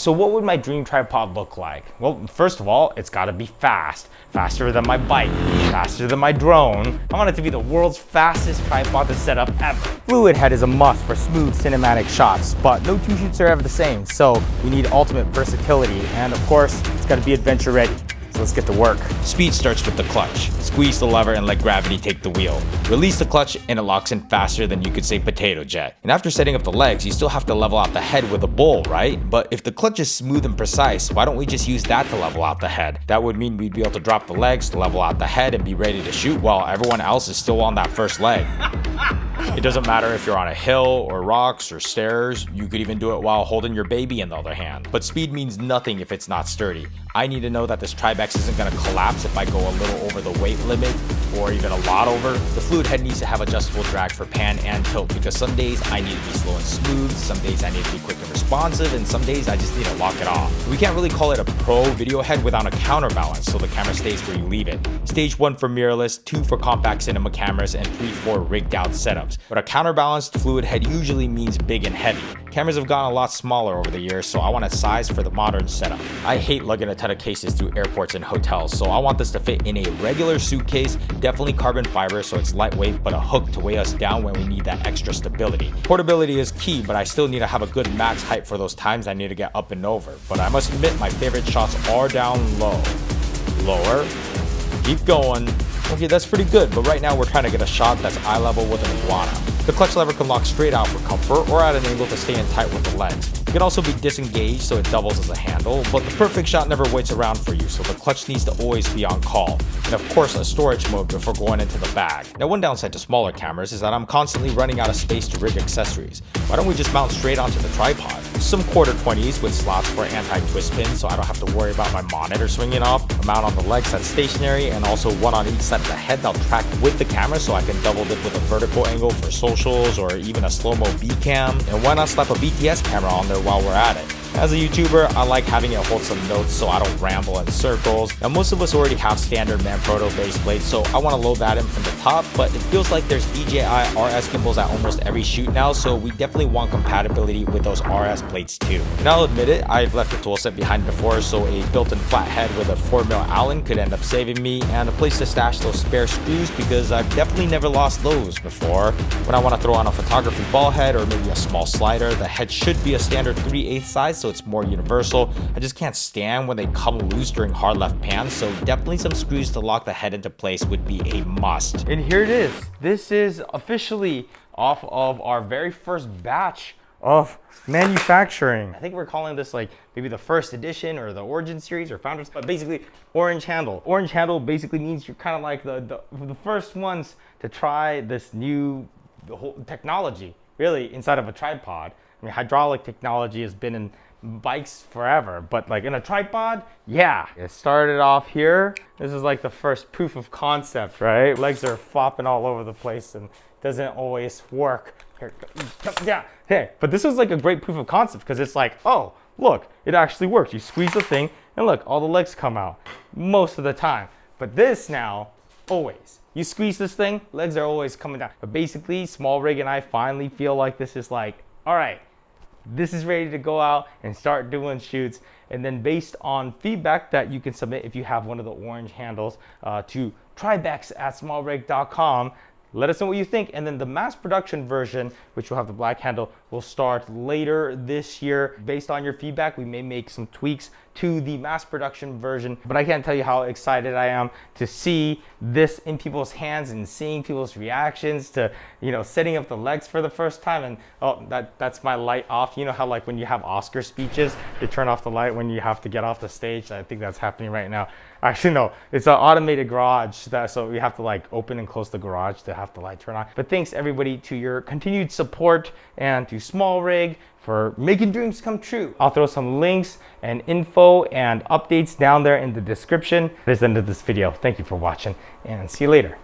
So what would my dream tripod look like? Well, first of all, it's gotta be fast. Faster than my bike, faster than my drone. I want it to be the world's fastest tripod to set up ever. Fluid head is a must for smooth cinematic shots, but no two shoots are ever the same, so we need ultimate versatility, and of course, it's gotta be adventure ready. So let's get to work. Speed starts with the clutch. Squeeze the lever and let gravity take the wheel. Release the clutch and it locks in faster than you could say potato jet. And after setting up the legs, you still have to level out the head with a bowl, right? But if the clutch is smooth and precise, why don't we just use that to level out the head? That would mean we'd be able to drop the legs, level out the head, and be ready to shoot while everyone else is still on that first leg. It doesn't matter if you're on a hill or rocks or stairs, you could even do it while holding your baby in the other hand. But speed means nothing if it's not sturdy. I need to know that this Tribex isn't going to collapse if I go a little over the weight limit or even a lot over. The fluid head needs to have adjustable drag for pan and tilt because some days I need to be slow and smooth, some days I need to be quick and responsive, and some days I just need to lock it off. We can't really call it a pro video head without a counterbalance so the camera stays where you leave it. Stage 1 for mirrorless, 2 for compact cinema cameras, and 3 for rigged out setups. But a counterbalanced fluid head usually means big and heavy. Cameras have gotten a lot smaller over the years, so I want a size for the modern setup. I hate lugging a ton of cases through airports and hotels, so I want this to fit in a regular suitcase, definitely carbon fiber so it's lightweight, but a hook to weigh us down when we need that extra stability. Portability is key, but I still need to have a good max height for those times I need to get up and over. But I must admit, my favorite shots are down low. Lower, keep going. Okay, that's pretty good, but right now we're trying to get a shot that's eye level with an iguana. The clutch lever can lock straight out for comfort or at an angle to stay in tight with the legs. It can also be disengaged so it doubles as a handle, but the perfect shot never waits around for you, so the clutch needs to always be on call. And of course, a storage mode before going into the bag. Now, one downside to smaller cameras is that I'm constantly running out of space to rig accessories. Why don't we just mount straight onto the tripod? Some quarter 20s with slots for anti-twist pins so I don't have to worry about my monitor swinging off. A mount on the legs that's stationary, and also one on each side of the head that'll track with the camera so I can double dip with a vertical angle for socials or even a slow-mo B-cam. And why not slap a BTS camera on there while we're at it? As a YouTuber, I like having it hold some notes so I don't ramble in circles. Now, most of us already have standard Manfrotto base plates, so I want to load that in from the top, but it feels like there's DJI RS gimbals at almost every shoot now, so we definitely want compatibility with those RS plates too. And I'll admit it, I've left the toolset behind before, so a built-in flat head with a 4mm Allen could end up saving me, and a place to stash those spare screws because I've definitely never lost those before. When I want to throw on a photography ball head or maybe a small slider, the head should be a standard 3/8 size, so it's more universal. I just can't stand when they come loose during hard left pans, so definitely some screws to lock the head into place would be a must. And here it is. This is officially off of our very first batch of manufacturing. I think we're calling this like maybe the first edition or the origin series or founders, but basically orange handle. Orange handle basically means you're kind of like the first ones to try this new whole technology really inside of a tripod. I mean, hydraulic technology has been in bikes forever, but like in a tripod, yeah. It started off here. This is like the first proof of concept, right? Legs are flopping all over the place and doesn't always work. Here, yeah, hey, but this was like a great proof of concept because it's like, oh, look, it actually works. You squeeze the thing and look, all the legs come out most of the time. But this now, always. You squeeze this thing, legs are always coming down. But basically, SmallRig and I finally feel like this is like, all right, this is ready to go out and start doing shoots. And then based on feedback that you can submit if you have one of the orange handles to tribex@smallrig.com, let us know what you think. And then the mass production version, which will have the black handle, will start later this year. Based on your feedback, we may make some tweaks to the mass production version, but I can't tell you how excited I am to see this in people's hands and seeing people's reactions to, you know, setting up the legs for the first time. And oh, that's my light off. You know how like when you have Oscar speeches, they turn off the light when you have to get off the stage? I think that's happening right now. Actually, no, it's an automated garage, so we have to like open and close the garage to have the light turn on. But thanks everybody to your continued support and to SmallRig for making dreams come true. I'll throw some links and info and updates down there in the description. That's the end of this video. Thank you for watching and see you later.